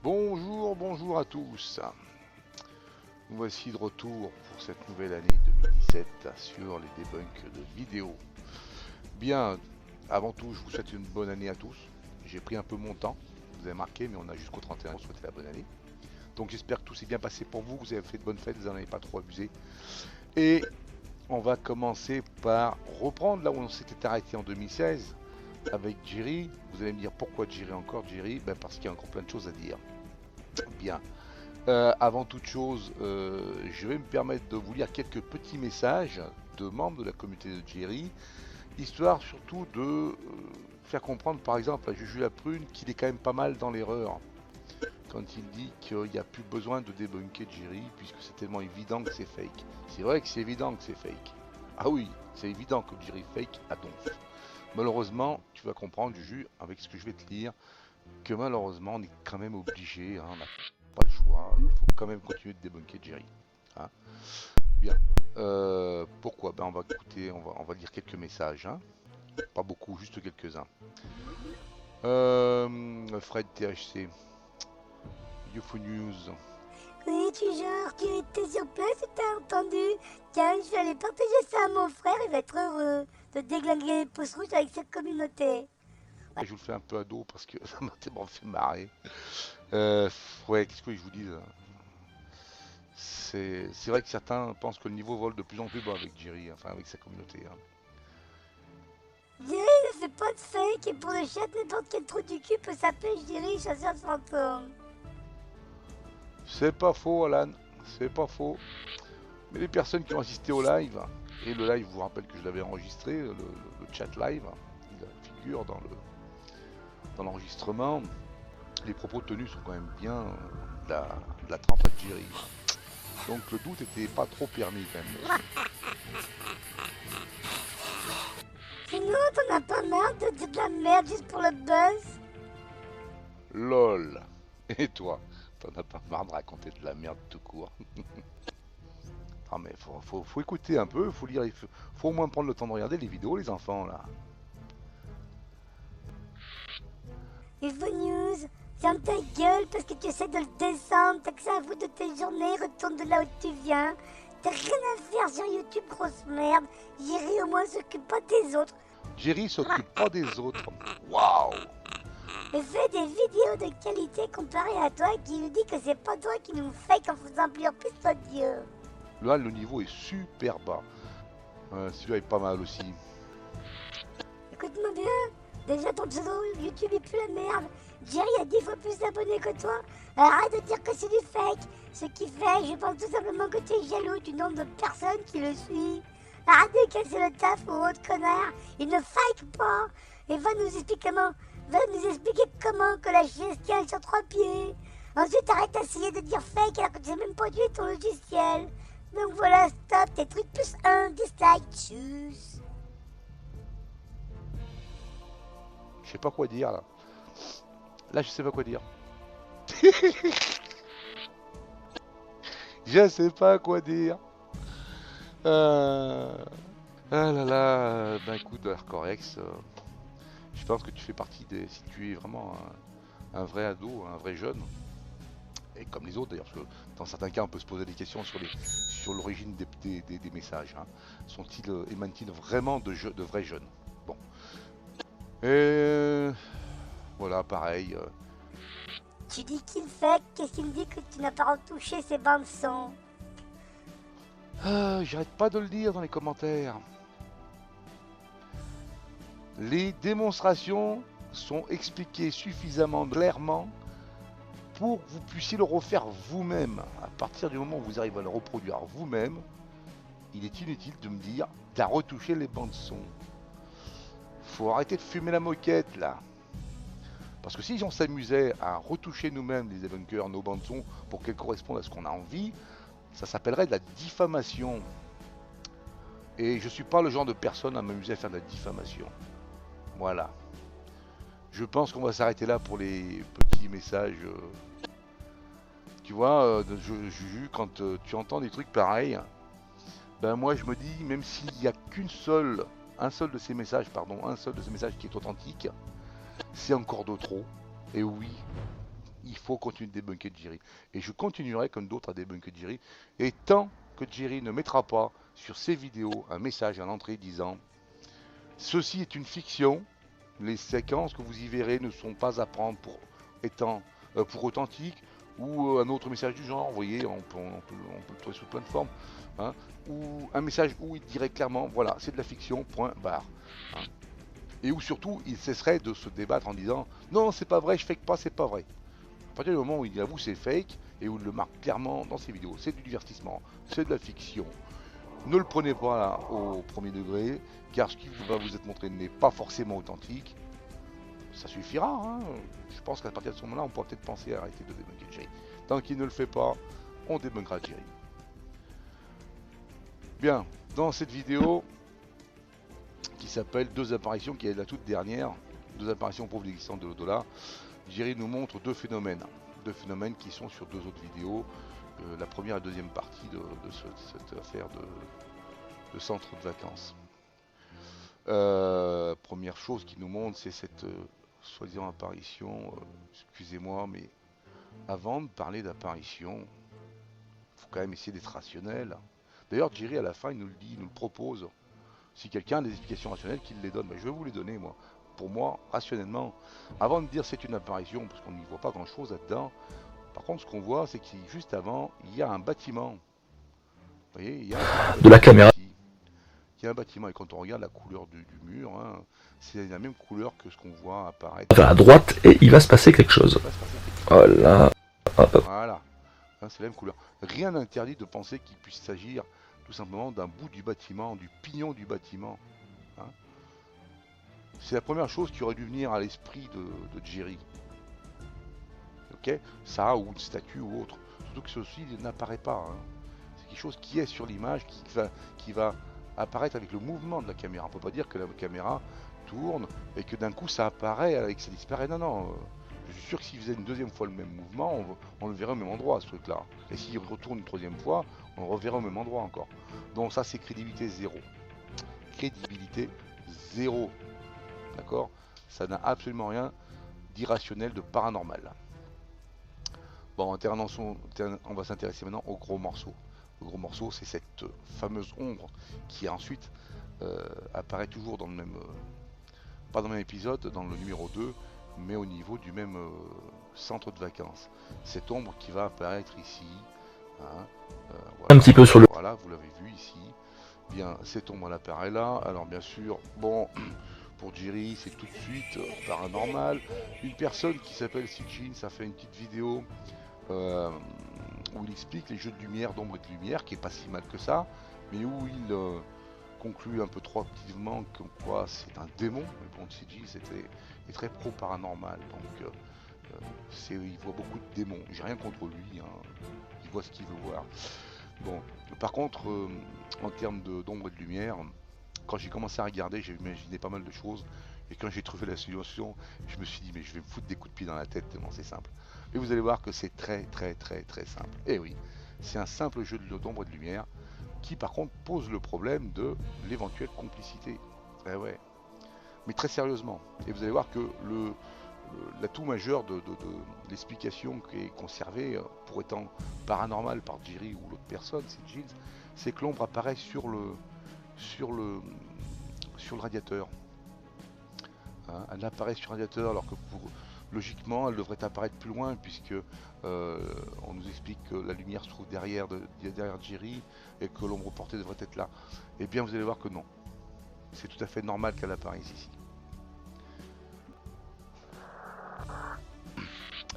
Bonjour, bonjour à tous. Nous voici de retour pour cette nouvelle année 2017 sur les debunks de vidéos. Bien, avant tout, je vous souhaite une bonne année à tous. J'ai pris un peu mon temps, vous avez marqué, mais on a jusqu'au 31 pour souhaiter la bonne année. Donc j'espère que tout s'est bien passé pour vous, que vous avez fait de bonnes fêtes, vous n'en avez pas trop abusé. Et on va commencer par reprendre là où on s'était arrêté en 2016 avec Jerry. Vous allez me dire pourquoi Jerry encore Jerry? Parce qu'il y a encore plein de choses à dire. Bien. Avant toute chose, je vais me permettre de vous lire quelques petits messages de membres de la communauté de Jerry, histoire surtout de faire comprendre par exemple à Juju la Prune qu'il est quand même pas mal dans l'erreur quand il dit qu'il n'y a plus besoin de débunker Jerry puisque c'est tellement évident que c'est fake. C'est vrai que c'est évident que c'est fake. Ah oui, c'est évident que Jerry fake à donf. Malheureusement, tu vas comprendre Juju avec ce que je vais te lire que malheureusement on est quand même obligé, hein, on n'a pas le choix, il faut quand même continuer de débunker Jerry. Hein. Bien. Pourquoi on va écouter, on va lire quelques messages. Hein. Pas beaucoup, juste quelques-uns. Fred THC, UFO News. Oui, tu genre, tu étais sur place et t'as entendu. Tiens, je vais aller partager ça à mon frère, il va être heureux de déglinguer les pouces rouges avec cette communauté. Je vous le fais un peu à dos parce que ça m'a tellement fait marrer. Ouais, qu'est-ce que je vous dis c'est vrai que certains pensent que le niveau vole de plus en plus bas avec Jerry, enfin avec sa communauté. Hein. Jerry ne fait pas de fake et pour le chat, n'importe quel trou du cul peut s'appeler Jerry chasseur de fantômes. C'est pas faux, Alan, c'est pas faux. Mais les personnes qui ont assisté au live, et le live, je vous rappelle que je l'avais enregistré, le chat live, il figure dans l'enregistrement, les propos tenus sont quand même bien de la trempe à Jerry. Donc le doute était pas trop permis quand même là-dessus. Sinon, t'en as pas marre de dire de la merde juste pour le buzz? LOL. Et toi, t'en as pas marre de raconter de la merde tout court? Ah mais faut écouter un peu, faut lire, faut au moins prendre le temps de regarder les vidéos les enfants là. UFO News, ferme ta gueule parce que tu essaies de le descendre, t'as que ça à foutre de tes journées, retourne de là où tu viens. T'as rien à faire sur YouTube, grosse merde. Jerry au moins s'occupe pas des autres. Jerry s'occupe pas des autres. Waouh. Et fais des vidéos de qualité comparées à toi qui nous dit que c'est pas toi qui nous fake en faisant plus toi Dieu. Là le niveau est super bas. Celui-là est pas mal aussi. Écoute-moi bien, déjà ton pseudo YouTube est plus la merde. Jerry a 10 fois plus d'abonnés que toi. Arrête de dire que c'est du fake. Ce qui fait, je pense tout simplement que tu es jaloux du nombre de personnes qui le suivent. Arrête de casser le taf au autre connard. Il ne fake pas. Et va nous expliquer comment que la chaise tient sur 3 pieds. Ensuite, arrête d'essayer de dire fake alors que tu sais même pas utiliser ton logiciel. Donc voilà, stop, tes trucs plus 1, dislike, tchuss. Je sais pas quoi dire là. Là je sais pas quoi dire. Je sais pas quoi dire. Ah là là, ben écoute, Arcorex, je pense que tu fais partie des. Si tu es vraiment un vrai ado, un vrai jeune, et comme les autres d'ailleurs, parce que dans certains cas on peut se poser des questions sur l'origine des messages. Hein. Sont-ils émanent-ils vraiment de vrais jeunes? Bon. Et voilà, pareil. Tu dis qu'il fait, qu'est-ce qu'il me dit que tu n'as pas retouché ces bandes son? J'arrête pas de le dire dans les commentaires. Les démonstrations sont expliquées suffisamment clairement pour que vous puissiez le refaire vous-même. À partir du moment où vous arrivez à le reproduire vous-même, il est inutile de me dire t'as retouché les bandes son. Faut arrêter de fumer la moquette là. Parce que si on s'amusait à retoucher nous-mêmes les debunkers, nos bandes son, pour qu'elles correspondent à ce qu'on a envie, ça s'appellerait de la diffamation. Et je suis pas le genre de personne à m'amuser à faire de la diffamation. Voilà. Je pense qu'on va s'arrêter là pour les petits messages. Tu vois, Juju, quand tu entends des trucs pareils, ben moi je me dis, même s'il n'y a un seul de ces messages qui est authentique, c'est encore de trop. Et oui, il faut continuer de débunker Jerry. Et je continuerai comme d'autres à débunker Jerry. Et tant que Jerry ne mettra pas sur ses vidéos un message à l'entrée disant ceci est une fiction, les séquences que vous y verrez ne sont pas à prendre pour authentiques, ou un autre message du genre, vous voyez, on peut le trouver sous plein de formes, hein, ou un message où il dirait clairement, voilà, c'est de la fiction, point barre. Hein. Et où surtout, il cesserait de se débattre en disant, non, c'est pas vrai, je fake pas, c'est pas vrai. À partir du moment où il avoue c'est fake, et où il le marque clairement dans ses vidéos, c'est du divertissement, c'est de la fiction. Ne le prenez pas là, au premier degré, car ce qui va vous être montré n'est pas forcément authentique. Ça suffira, hein. Je pense qu'à partir de ce moment-là, on pourra peut-être penser à arrêter de débunker Jerry. Tant qu'il ne le fait pas, on débunkera Jerry. Bien, dans cette vidéo, qui s'appelle Deux apparitions, qui est la toute dernière, Deux apparitions pauvres existantes de l'au-delà, Jerry nous montre deux phénomènes qui sont sur deux autres vidéos, la première et la deuxième partie de cette affaire de centre de vacances. Première chose qu'il nous montre, c'est cette soi-disant apparition. Excusez-moi, mais avant de parler d'apparition, il faut quand même essayer d'être rationnel. D'ailleurs, Jerry, à la fin, il nous le dit, il nous le propose. Si quelqu'un a des explications rationnelles, qu'il les donne. Mais je vais vous les donner, moi. Pour moi, rationnellement, avant de dire c'est une apparition, parce qu'on n'y voit pas grand-chose là-dedans, par contre, ce qu'on voit, c'est que juste avant, il y a un bâtiment. Vous voyez, il y a de la caméra. ici. Il y a un bâtiment, et quand on regarde la couleur du mur, hein, c'est la même couleur que ce qu'on voit apparaître Vers la droite et il va se passer quelque chose. Oh là. Voilà, hein, c'est la même couleur. Rien n'interdit de penser qu'il puisse s'agir tout simplement d'un bout du bâtiment, du pignon du bâtiment. Hein. C'est la première chose qui aurait dû venir à l'esprit de Jerry. Ok, ça ou une statue ou autre. Surtout que ceci n'apparaît pas. Hein. C'est quelque chose qui est sur l'image, qui va apparaître avec le mouvement de la caméra. On ne peut pas dire que la caméra tourne et que d'un coup ça apparaît et que ça disparaît. Non, non. Je suis sûr que s'il faisait une deuxième fois le même mouvement, on le verrait au même endroit, ce truc-là. Et s'il retourne une troisième fois, on le reverrait au même endroit encore. Donc ça, c'est crédibilité zéro. Crédibilité zéro. D'accord? Ça n'a absolument rien d'irrationnel, de paranormal. Bon, on va s'intéresser maintenant au gros morceau. Le gros morceau, c'est cette fameuse ombre qui ensuite apparaît toujours dans le même... pas dans le même épisode, dans le numéro 2, mais au niveau du même centre de vacances. Cette ombre qui va apparaître ici. Hein, voilà, Un petit peu sur le... Voilà, vous l'avez vu ici. Bien, cette ombre elle apparaît là. Alors bien sûr, bon... Pour Jerry, c'est tout de suite paranormal. Une personne qui s'appelle Sijin, ça fait une petite vidéo où il explique les jeux de lumière, d'ombre et de lumière, qui est pas si mal que ça, mais où il conclut un peu trop activement que quoi c'est un démon. Mais bon, Sijin est très pro-paranormal, donc il voit beaucoup de démons. J'ai rien contre lui, hein. Il voit ce qu'il veut voir. Bon, par contre, en termes d'ombre et de lumière, quand j'ai commencé à regarder, j'ai imaginé pas mal de choses. Et quand j'ai trouvé la solution, je me suis dit, mais je vais me foutre des coups de pied dans la tête tellement c'est simple. Et vous allez voir que c'est très simple. Et oui, c'est un simple jeu d'ombre et de lumière qui par contre pose le problème de l'éventuelle complicité. Eh ouais. Mais très sérieusement. Et vous allez voir que l'atout majeur de l'explication qui est conservée pour étant paranormal par Jerry ou l'autre personne, c'est Giles, c'est que l'ombre apparaît sur le radiateur. Hein, elle apparaît sur le radiateur alors que logiquement elle devrait apparaître plus loin puisque on nous explique que la lumière se trouve derrière Jerry et que l'ombre portée devrait être là. Et bien vous allez voir que non. C'est tout à fait normal qu'elle apparaisse ici.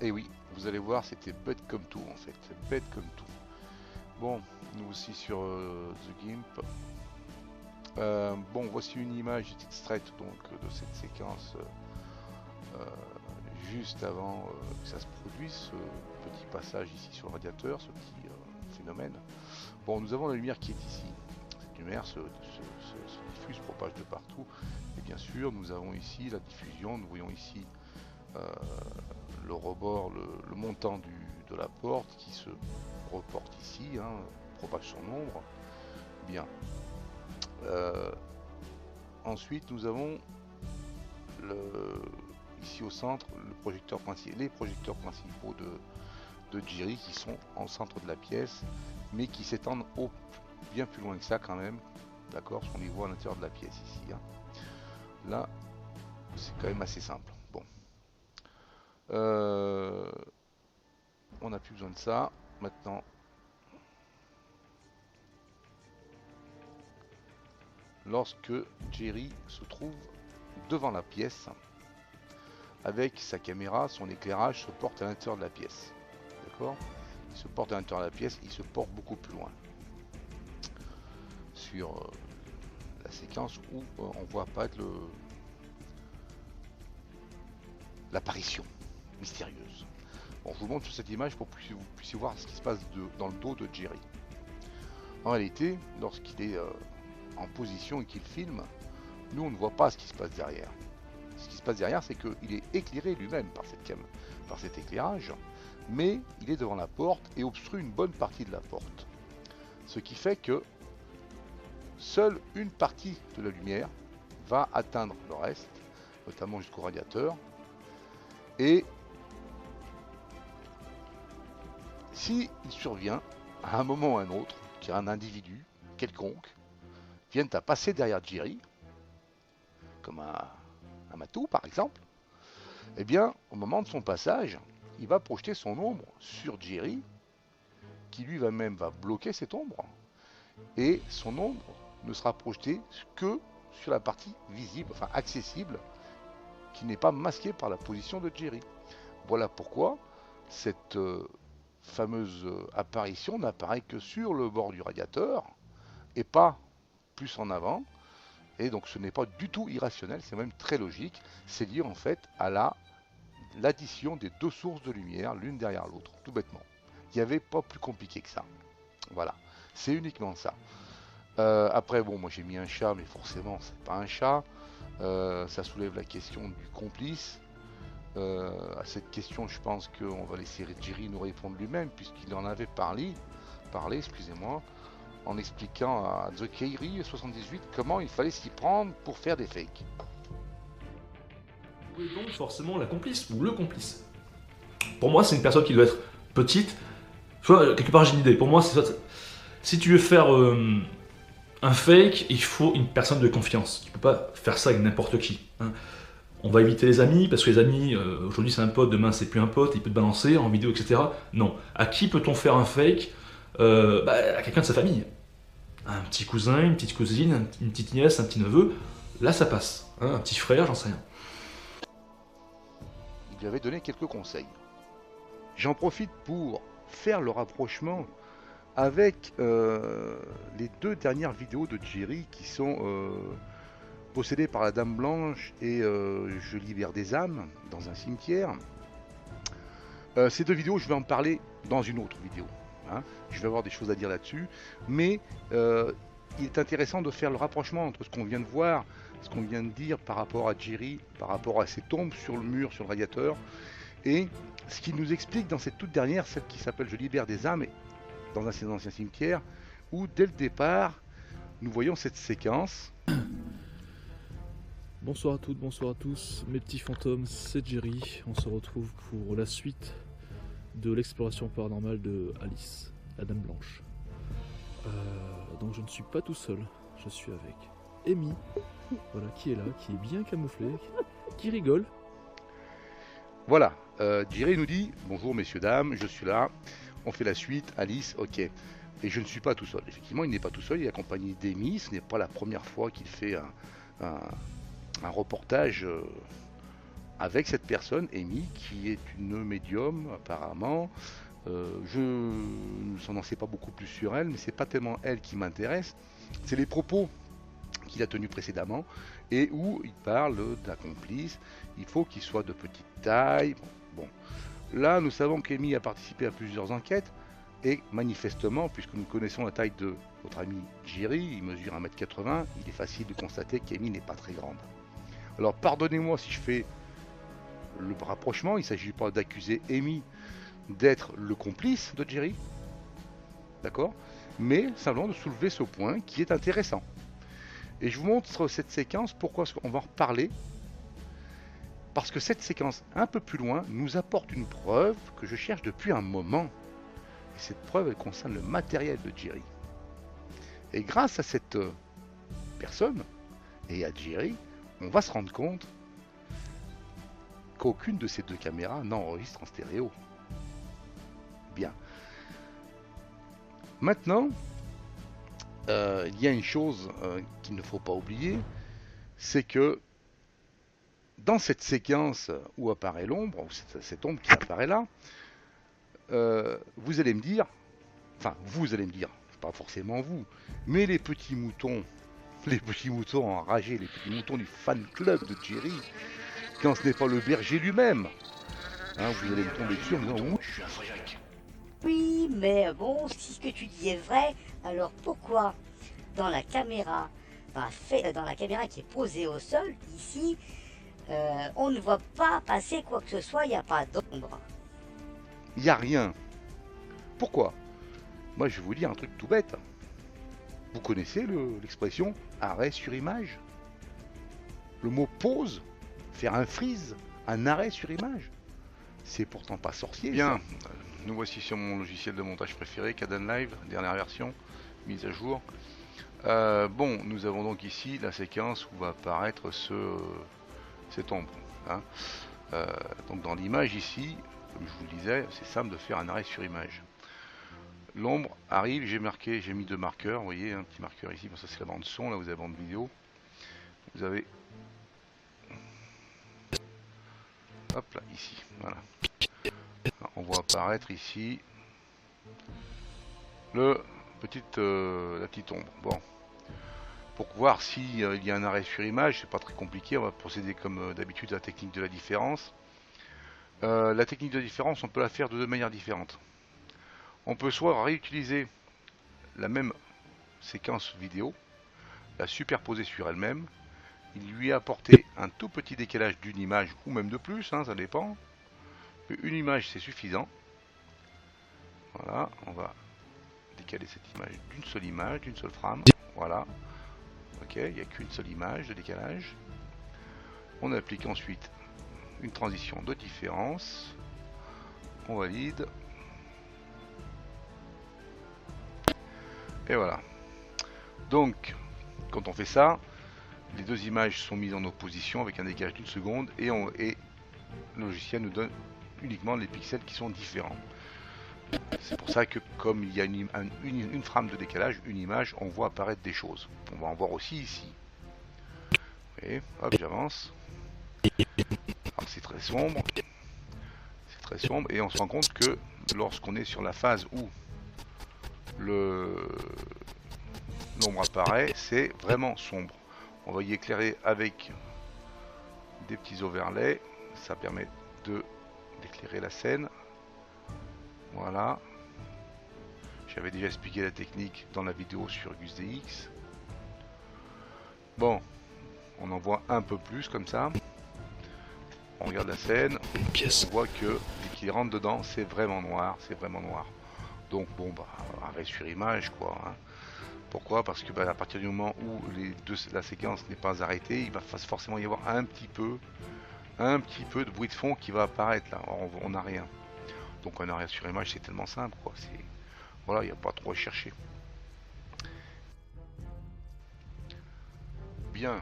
Et oui, vous allez voir, c'était bête comme tout en fait. C'est bête comme tout. Bon, nous aussi sur The Gimp. Bon, voici une image extraite donc de cette séquence juste avant que ça se produise, ce petit passage ici sur le radiateur, ce petit phénomène. Bon, nous avons la lumière qui est ici. Cette lumière se diffuse, se propage de partout. Et bien sûr, nous avons ici la diffusion. Nous voyons ici le rebord, le montant de la porte qui se reporte ici, hein, propage son ombre. Bien. Ensuite, nous avons ici au centre les projecteurs principaux de Jerry qui sont en centre de la pièce, mais qui s'étendent bien plus loin que ça quand même. D'accord, ce qu'on les voit à l'intérieur de la pièce ici. Hein. Là, c'est quand même assez simple. Bon. On n'a plus besoin de ça. Maintenant, lorsque Jerry se trouve devant la pièce, avec sa caméra, son éclairage se porte à l'intérieur de la pièce. D'accord ? Il se porte à l'intérieur de la pièce, il se porte beaucoup plus loin. Sur la séquence où on voit apparaître l'apparition mystérieuse. Bon, je vous montre sur cette image pour que vous puissiez voir ce qui se passe dans le dos de Jerry. En réalité, lorsqu'il est en position et qu'il filme, nous on ne voit pas ce qui se passe derrière. Ce qui se passe derrière, c'est qu'il est éclairé lui-même par cet éclairage, mais il est devant la porte et obstrue une bonne partie de la porte. Ce qui fait que seule une partie de la lumière va atteindre le reste, notamment jusqu'au radiateur. Et si il survient à un moment ou à un autre qu'un individu quelconque vienne à passer derrière Jerry, comme un matou par exemple, eh bien au moment de son passage, il va projeter son ombre sur Jerry, qui lui va bloquer cette ombre, et son ombre ne sera projetée que sur la partie visible, enfin accessible, qui n'est pas masquée par la position de Jerry. Voilà pourquoi cette fameuse apparition n'apparaît que sur le bord du radiateur et pas plus en avant. Et donc ce n'est pas du tout irrationnel, c'est même très logique. C'est lié en fait à l'addition des deux sources de lumière l'une derrière l'autre, tout bêtement. Il n'y avait pas plus compliqué que ça. Voilà, c'est uniquement ça. Après, bon, moi j'ai mis un chat, mais forcément c'est pas un chat. Ça soulève la question du complice. À cette question, je pense qu'on va laisser Jerry nous répondre lui-même, puisqu'il en avait parlé, excusez-moi, en expliquant à The Kairi 78 comment il fallait s'y prendre pour faire des fakes. Où est donc forcément la complice ou le complice? Pour moi, c'est une personne qui doit être petite. Tu vois, quelque part, j'ai une idée. Pour moi, c'est ça. Si tu veux faire un fake, il faut une personne de confiance. Tu peux pas faire ça avec n'importe qui. Hein. On va éviter les amis, parce que les amis, aujourd'hui c'est un pote, demain c'est plus un pote, il peut te balancer en vidéo, etc. Non. À qui peut-on faire un fake? À quelqu'un de sa famille. Un petit cousin, une petite cousine, une petite nièce, un petit neveu. Là, ça passe. Hein, un petit frère, j'en sais rien. Il lui avait donné quelques conseils. J'en profite pour faire le rapprochement avec les deux dernières vidéos de Jerry qui sont possédées par la Dame Blanche et Je libère des âmes dans un cimetière. Ces deux vidéos, je vais en parler dans une autre vidéo. Hein. Je vais avoir des choses à dire là-dessus. Mais il est intéressant de faire le rapprochement entre ce qu'on vient de voir, ce qu'on vient de dire par rapport à Jerry, par rapport à ces tombes sur le mur, sur le radiateur, et ce qu'il nous explique dans cette toute dernière, celle qui s'appelle Je libère des âmes, dans un ancien cimetière, où dès le départ, nous voyons cette séquence. Bonsoir à toutes, bonsoir à tous, mes petits fantômes, c'est Jerry. On se retrouve pour la suite de l'exploration paranormale de Alice, la Dame Blanche. Donc je ne suis pas tout seul, je suis avec Amy, voilà, qui est là, qui est bien camouflée, qui rigole. Voilà, Jerry nous dit « Bonjour messieurs, dames, je suis là, on fait la suite, Alice, ok ». Et je ne suis pas tout seul, effectivement il n'est pas tout seul, il est accompagné d'Amy, ce n'est pas la première fois qu'il fait un reportage avec cette personne, Amy, qui est une médium apparemment. Je n'en sais pas beaucoup plus sur elle, mais c'est pas tellement elle qui m'intéresse, c'est les propos qu'il a tenus précédemment et où il parle d'un complice. Il faut qu'il soit de petite taille. Bon. Là, nous savons qu'Amy a participé à plusieurs enquêtes et manifestement, puisque nous connaissons la taille de notre ami Jerry, il mesure 1m80, il est facile de constater qu'Amy n'est pas très grande. Alors pardonnez-moi si je fais le rapprochement, il ne s'agit pas d'accuser Amy d'être le complice de Jerry, d'accord, mais simplement de soulever ce point qui est intéressant. Et je vous montre cette séquence, pourquoi on va en reparler. Parce que cette séquence un peu plus loin nous apporte une preuve que je cherche depuis un moment. Et cette preuve, elle concerne le matériel de Jerry. Et grâce à cette personne et à Jerry, on va se rendre compte qu'aucune de ces deux caméras n'enregistre en stéréo. Bien. Maintenant, il y a une chose qu'il ne faut pas oublier, c'est que dans cette séquence où apparaît l'ombre, ou cette ombre qui apparaît là, vous allez me dire, pas forcément vous, mais les petits moutons enragés, les petits moutons du fan club de Jerry, quand ce n'est pas le berger lui-même, hein, vous allez me tomber dessus en me disant, Je suis un Fréjac. Oui, mais bon, si ce que tu dis est vrai, alors pourquoi dans la caméra, dans la caméra qui est posée au sol, ici, on ne voit pas passer quoi que ce soit, il n'y a pas d'ombre. il n'y a rien. Pourquoi? Moi, je vais vous dire un truc tout bête. Vous connaissez l'expression arrêt sur image? Le mot pause, faire un freeze, un arrêt sur image, c'est pourtant pas sorcier. Bien, nous voici sur mon logiciel de montage préféré, Kdenlive, dernière version, mise à jour. Bon, nous avons donc ici la séquence où va apparaître cette ombre. Hein. Donc dans l'image ici, comme je vous le disais, c'est simple de faire un arrêt sur image. L'ombre arrive, j'ai mis deux marqueurs, vous voyez, un petit marqueur ici, ça c'est la bande son, là vous avez la bande vidéo. Vous avez... Hop là, ici, voilà. Alors, on voit apparaître ici la petite ombre. Bon. Pour voir s'il y a un arrêt sur image, c'est pas très compliqué, on va procéder comme d'habitude à la technique de la différence. La technique de la différence, on peut la faire de deux manières différentes. On peut soit réutiliser la même séquence vidéo, la superposer sur elle-même, il lui apporter un tout petit décalage d'une image, ou même de plus, hein, ça dépend. Une image c'est suffisant. Voilà, on va décaler cette image d'une seule frame. Voilà. Ok, il n'y a qu'une seule image de décalage. On applique ensuite une transition de différence. On valide. Et voilà. Donc, quand on fait ça, les deux images sont mises en opposition avec un décalage d'une seconde et le logiciel nous donne uniquement les pixels qui sont différents. C'est pour ça que comme il y a une frame de décalage, une image, on voit apparaître des choses. On va en voir aussi ici. Et hop, j'avance. Alors c'est très sombre. C'est très sombre et on se rend compte que lorsqu'on est sur la phase où l'ombre apparaît, c'est vraiment sombre. On va y éclairer avec des petits overlays. Ça permet d'éclairer la scène. Voilà. J'avais déjà expliqué la technique dans la vidéo sur GusDX. Bon, on en voit un peu plus comme ça. On regarde la scène. On voit que dès qu'il rentre dedans, c'est vraiment noir. C'est vraiment noir. Donc bon, bah, arrêt sur image, quoi. Hein. Pourquoi? Parce que bah, à partir du moment où la séquence n'est pas arrêtée, il va forcément y avoir un petit peu de bruit de fond qui va apparaître là. On n'a rien. Donc un arrêt sur image, c'est tellement simple, quoi. Voilà, il n'y a pas trop à chercher. Bien.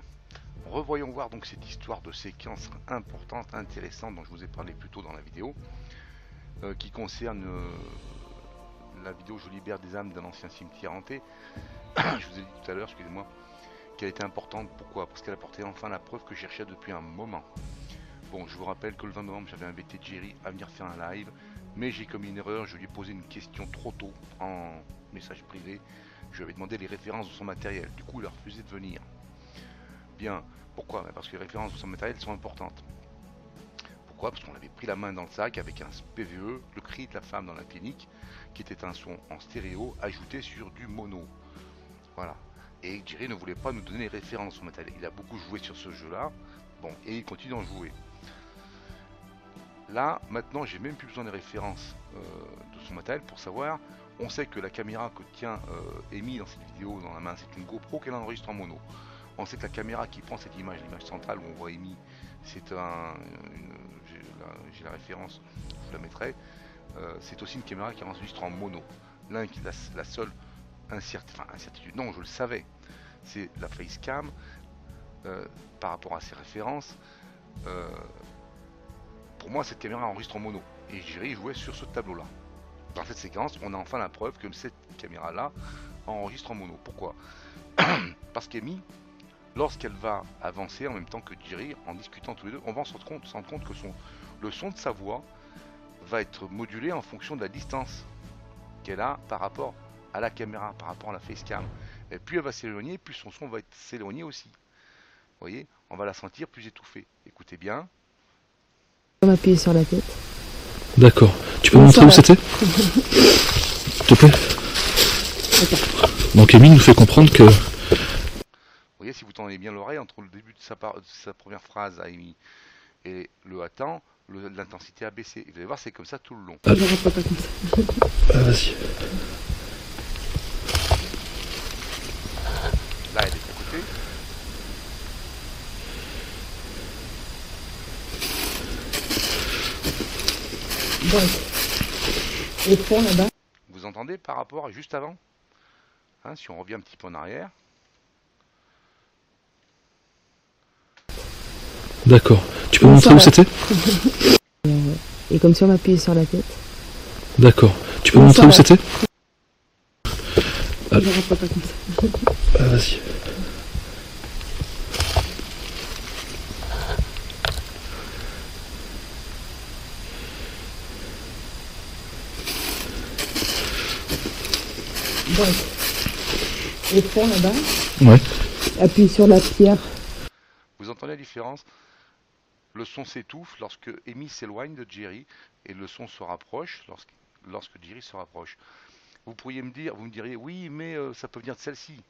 Revoyons voir donc cette histoire de séquence importante, intéressante, dont je vous ai parlé plus tôt dans la vidéo, qui concerne la vidéo Je libère des âmes d'un ancien cimetière hanté. Je vous ai dit tout à l'heure, excusez-moi, qu'elle était importante. Pourquoi? Parce qu'elle apportait enfin la preuve que je cherchais depuis un moment. Bon, je vous rappelle que le 20 novembre, j'avais invité Jerry à venir faire un live, mais j'ai commis une erreur, je lui ai posé une question trop tôt en message privé. Je lui avais demandé les références de son matériel, du coup il a refusé de venir. Bien, pourquoi? Parce que les références de son matériel sont importantes. Pourquoi? Parce qu'on avait pris la main dans le sac avec un PVE, le cri de la femme dans la clinique, qui était un son en stéréo ajouté sur du mono. Voilà. Et Jerry ne voulait pas nous donner les références de son matériel. Il a beaucoup joué sur ce jeu-là, bon, et il continue d'en jouer. Là, maintenant, j'ai même plus besoin des références de son matériel pour savoir. On sait que la caméra que tient Amy dans cette vidéo dans la main, c'est une GoPro qu'elle enregistre en mono. On sait que la caméra qui prend cette image, l'image centrale où on voit Amy, c'est j'ai la référence, je vous la mettrai. C'est aussi une caméra qui enregistre en mono. L'un qui la seule incertitude, non, je le savais, c'est la facecam par rapport à ses références. Pour moi, cette caméra enregistre en mono et Jerry jouait sur ce tableau-là. Dans cette séquence, on a enfin la preuve que cette caméra-là enregistre en mono. Pourquoi? Parce qu'Amy, lorsqu'elle va avancer en même temps que Jerry, en discutant tous les deux, on va se rendre compte que le son de sa voix va être modulé en fonction de la distance qu'elle a par rapport à la caméra, par rapport à la facecam. Et plus elle va s'éloigner, plus son son va s'éloigner aussi. Vous voyez, on va la sentir plus étouffée. Écoutez bien. On va appuyer sur la tête. D'accord. Tu peux me montrer où c'était s'il te plaît. Donc Amy nous fait comprendre que... Vous voyez, si vous tendez bien l'oreille, entre le début de sa première phrase à Amy et le attend, l'intensité a baissé. Et vous allez voir, c'est comme ça tout le long. Je rentre pas comme ça. Vas-y. Là, elle est à côté. Donc, et fond là-bas. Vous entendez par rapport à juste avant, hein, si on revient un petit peu en arrière. D'accord. Tu peux me montrer où c'était Et comme si on m'appuyait sur la tête. D'accord. Tu peux me montrer où c'était Je rentre pas comme ça. Vas-y. Donc, et fond là-bas. Ouais. Appuie sur la pierre. Vous entendez la différence? Le son s'étouffe lorsque Amy s'éloigne de Jerry et le son se rapproche lorsque Jerry se rapproche. Vous me diriez, oui, mais ça peut venir de celle-ci,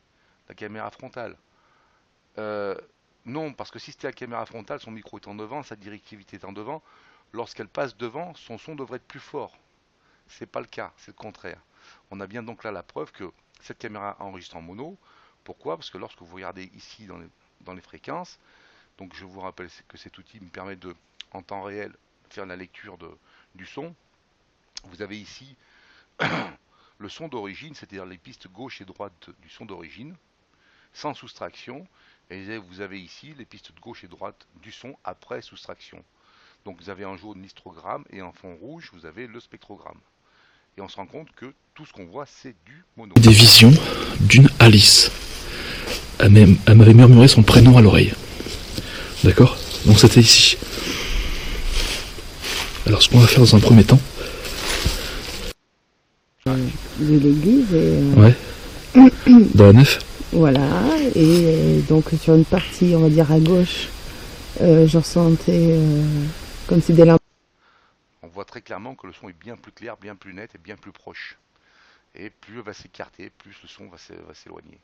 la caméra frontale. Non, parce que si c'était la caméra frontale, son micro étant devant, sa directivité étant devant, lorsqu'elle passe devant, son son devrait être plus fort. C'est pas le cas, c'est le contraire. On a bien donc là la preuve que cette caméra enregistre en mono. Pourquoi? Parce que lorsque vous regardez ici dans les fréquences, donc je vous rappelle que cet outil me permet de, en temps réel, faire la lecture du son. Vous avez ici le son d'origine, c'est-à-dire les pistes gauche et droite du son d'origine, sans soustraction. Et vous avez ici les pistes de gauche et droite du son après soustraction. Donc vous avez en jaune l'histogramme et en fond rouge, vous avez le spectrogramme. Et on se rend compte que tout ce qu'on voit, c'est du mono. Des visions d'une Alice. Elle m'avait murmuré son prénom à l'oreille. D'accord? Donc c'était ici. Alors ce qu'on va faire dans un premier temps... De l'église et... Ouais. Dans la nef? Voilà, et donc sur une partie, on va dire à gauche, je ressentais comme si des lampes. On voit très clairement que le son est bien plus clair, bien plus net et bien plus proche. Et plus elle va s'écarter, plus le son va s'éloigner.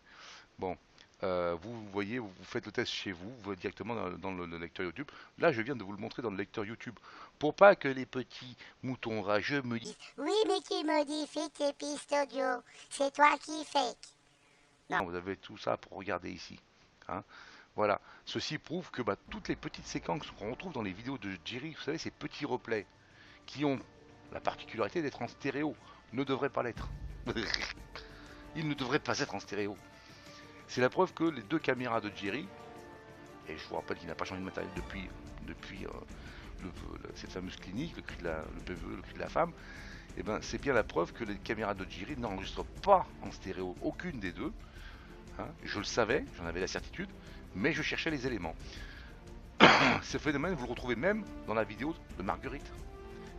Bon, vous voyez, vous faites le test chez vous directement dans le lecteur YouTube. Là, je viens de vous le montrer dans le lecteur YouTube. Pour pas que les petits moutons rageux me disent « Oui, mais qui modifie tes pistes audio? C'est toi qui fake. » Non, vous avez tout ça pour regarder ici. Hein. Voilà. Ceci prouve que toutes les petites séquences qu'on retrouve dans les vidéos de Jerry, vous savez, ces petits replays, qui ont la particularité d'être en stéréo, ne devraient pas l'être. Ils ne devraient pas être en stéréo. C'est la preuve que les deux caméras de Jerry, et je vous rappelle qu'il n'a pas changé de matériel depuis cette fameuse clinique, le cri de la femme, et ben c'est bien la preuve que les caméras de Jerry n'enregistrent pas en stéréo, aucune des deux. Hein, je le savais, j'en avais la certitude, mais je cherchais les éléments. Ce phénomène, vous le retrouvez même dans la vidéo de Marguerite.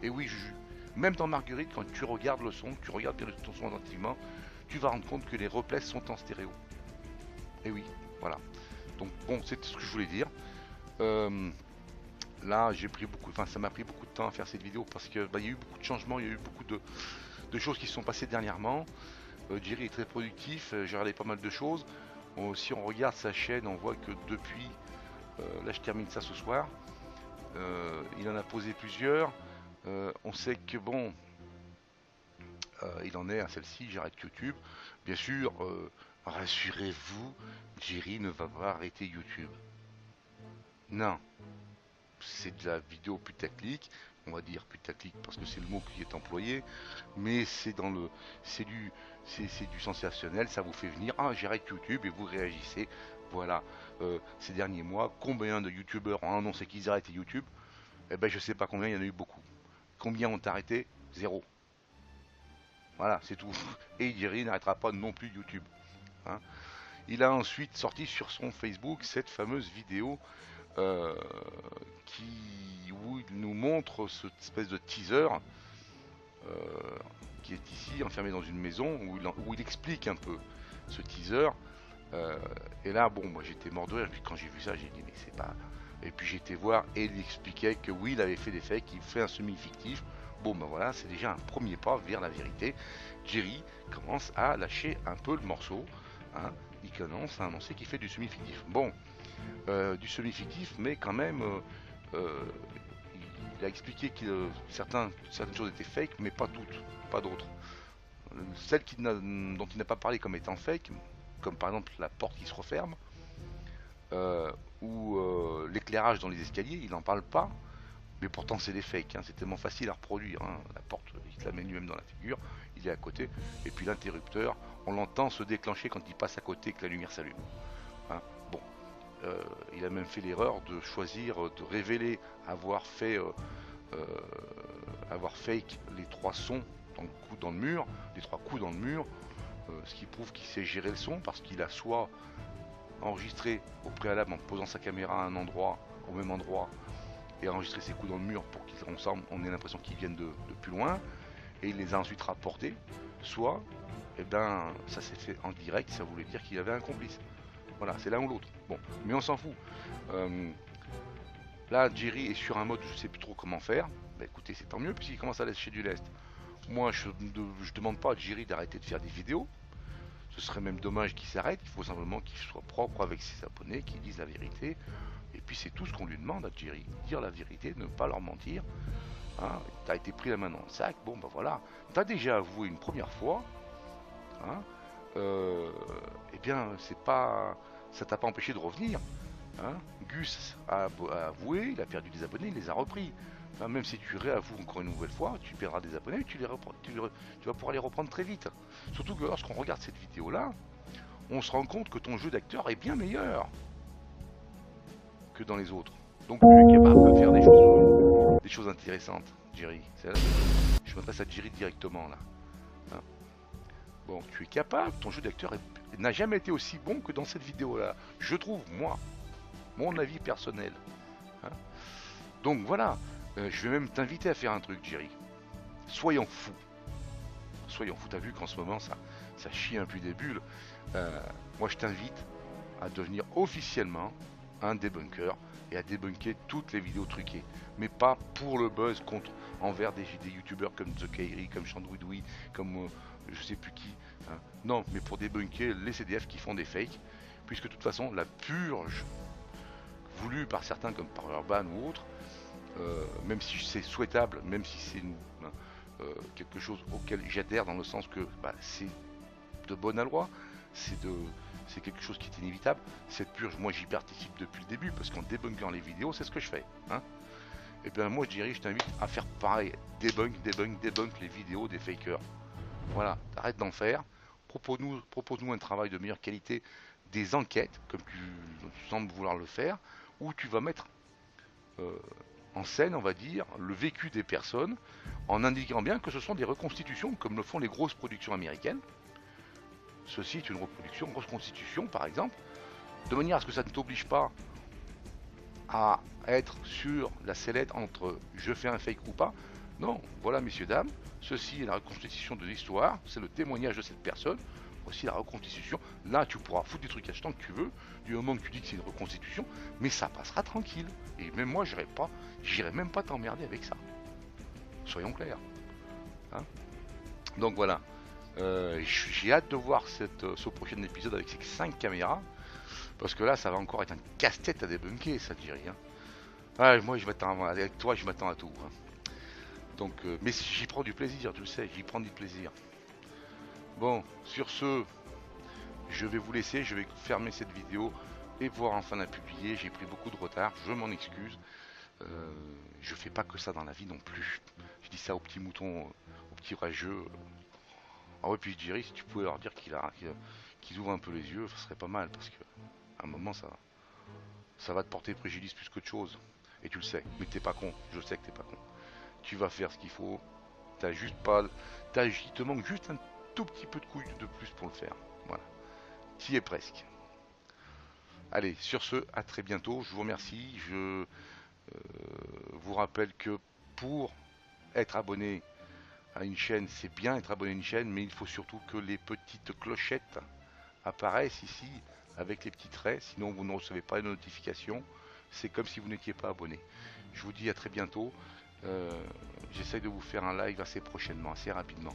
Et oui, Juju, même dans Marguerite, quand tu regardes le son, tu regardes bien ton son attentivement, tu vas rendre compte que les replays sont en stéréo. Et oui, voilà. Donc bon, c'est ce que je voulais dire. Là, ça m'a pris beaucoup de temps à faire cette vidéo parce que il y a eu beaucoup de changements, il y a eu beaucoup de choses qui se sont passées dernièrement. Jerry est très productif, j'ai regardé pas mal de choses. Si on regarde sa chaîne, on voit que depuis, là je termine ça ce soir, il en a posé plusieurs. On sait que bon, il en est à celle-ci, j'arrête YouTube. Bien sûr, rassurez-vous, Jerry ne va pas arrêter YouTube. Non, c'est de la vidéo putaclic, on va dire putaclic parce que c'est le mot qui est employé, mais c'est dans le, c'est du sensationnel, ça vous fait venir, ah j'arrête YouTube et vous réagissez. Voilà, ces derniers mois, combien de youtubeurs ont annoncé qu'ils arrêtaient YouTube? Eh ben je sais pas combien, il y en a eu beaucoup. Combien ont arrêté? Zéro. Voilà, c'est tout. Et Jerry n'arrêtera pas non plus YouTube. Hein. Il a ensuite sorti sur son Facebook cette fameuse vidéo euh, où il nous montre cette espèce de teaser qui est ici enfermé dans une maison où il explique un peu ce teaser. Et là, bon, moi j'étais mort de rire. Puis quand j'ai vu ça, j'ai dit mais c'est pas. Et puis j'ai été voir et il expliquait que oui, il avait fait des fakes, il fait un semi-fictif. Bon, ben voilà, c'est déjà un premier pas vers la vérité. Jerry commence à lâcher un peu le morceau. Hein. Il commence à annoncer qu'il fait du semi-fictif. Bon, du semi-fictif, mais quand même, il a expliqué que certaines choses étaient fake, mais pas toutes, pas d'autres. Celles dont il n'a pas parlé comme étant fake, comme par exemple la porte qui se referme, ou l'éclairage dans les escaliers, il n'en parle pas. Mais pourtant c'est des fakes, hein. C'est tellement facile à reproduire. Hein. La porte, il te la met lui-même dans la figure, il est à côté. Et puis l'interrupteur, on l'entend se déclencher quand il passe à côté que la lumière s'allume. Hein. Bon, il a même fait l'erreur de choisir, de révéler avoir fake les 3 sons dans le mur, les 3 coups dans le mur, ce qui prouve qu'il sait gérer le son parce qu'il a soit enregistré au préalable en posant sa caméra à un endroit, au même endroit, et enregistrer ses coups dans le mur pour qu'ils ensemble on ait l'impression qu'ils viennent de plus loin, et il les a ensuite rapportés, soit eh ben ça s'est fait en direct, ça voulait dire qu'il avait un complice. Voilà, c'est l'un ou l'autre. Bon, mais on s'en fout. Là, Jerry est sur un mode, je sais plus trop comment faire. Bah écoutez, c'est tant mieux puisqu'il commence à lâcher du lest. Moi, je demande pas à Jerry d'arrêter de faire des vidéos. Ce serait même dommage qu'il s'arrête. Il faut simplement qu'il soit propre avec ses abonnés, qu'il dise la vérité. Et puis c'est tout ce qu'on lui demande à Jerry, dire la vérité, ne pas leur mentir. Hein, t'as été pris la main dans le sac, bon bah voilà, t'as déjà avoué une première fois, hein, eh bien c'est pas, ça t'a pas empêché de revenir. Hein. Gus a avoué, il a perdu des abonnés, il les a repris. Enfin, même si tu réavoues encore une nouvelle fois, tu perdras des abonnés, tu vas pouvoir les reprendre très vite. Surtout que lorsqu'on regarde cette vidéo là, on se rend compte que ton jeu d'acteur est bien meilleur que dans les autres. Donc tu es capable de faire des choses intéressantes, Jerry. Je m'adresse à Jerry directement là. Hein. Bon, tu es capable, ton jeu d'acteur n'a jamais été aussi bon que dans cette vidéo là. Je trouve, moi, mon avis personnel. Hein. Donc voilà, je vais même t'inviter à faire un truc, Jerry. Soyons fous. Soyons fous, t'as vu qu'en ce moment ça chie un peu des bulles. Moi je t'invite à devenir officiellement un débunker et à débunker toutes les vidéos truquées, mais pas pour le buzz envers des youtubeurs comme The Kairi, comme Chandouidoui, comme je sais plus qui, hein. Non, mais pour débunker les CDF qui font des fakes, puisque de toute façon la purge voulue par certains comme par Urban ou autres, même si c'est souhaitable, même si c'est quelque chose auquel j'adhère dans le sens que c'est de bonne loi, c'est quelque chose qui est inévitable. Cette purge, moi j'y participe depuis le début parce qu'en débunkant les vidéos, c'est ce que je fais. Hein. Et bien moi Jerry, je t'invite à faire pareil, débunk les vidéos des fakers. Voilà, arrête d'en faire. Propose-nous un travail de meilleure qualité, des enquêtes comme tu sembles vouloir le faire, où tu vas mettre en scène, on va dire, le vécu des personnes, en indiquant bien que ce sont des reconstitutions comme le font les grosses productions américaines. Ceci est une reconstitution par exemple, de manière à ce que ça ne t'oblige pas à être sur la sellette entre je fais un fake ou pas. Non, voilà messieurs dames, ceci est la reconstitution de l'histoire, c'est le témoignage de cette personne, voici la reconstitution. Là tu pourras foutre des trucs à tant que tu veux, du moment que tu dis que c'est une reconstitution, mais ça passera tranquille. Et même moi j'irai même pas t'emmerder avec ça. Soyons clairs. Hein. Donc voilà. J'ai hâte de voir ce prochain épisode avec ces 5 caméras, parce que là ça va encore être un casse-tête à débunker, ça dirait. Hein. Ouais, moi avec toi je m'attends à tout. Hein. Donc, mais j'y prends du plaisir, tu le sais, j'y prends du plaisir. Bon, sur ce, Je vais vous laisser, je vais fermer cette vidéo et pouvoir enfin la publier. J'ai pris beaucoup de retard, je m'en excuse. Je fais pas que ça dans la vie non plus. Je dis ça aux petits moutons, aux petits rageux. Ah ouais, puis je dirais, si tu pouvais leur dire qu'ils ouvrent un peu les yeux, ce serait pas mal, parce que à un moment ça va te porter préjudice plus qu'autre chose. Et tu le sais, mais t'es pas con, je sais que t'es pas con. Tu vas faire ce qu'il faut, t'as juste pas. Il te manque juste un tout petit peu de couilles de plus pour le faire. Voilà. T'y es presque. Allez, sur ce, à très bientôt, je vous remercie. Je vous rappelle que pour être abonné à une chaîne, c'est bien être abonné à une chaîne, mais il faut surtout que les petites clochettes apparaissent ici avec les petits traits, sinon vous ne recevez pas de notifications. C'est comme si vous n'étiez pas abonné. Je vous dis à très bientôt. J'essaye de vous faire un live assez prochainement, assez rapidement.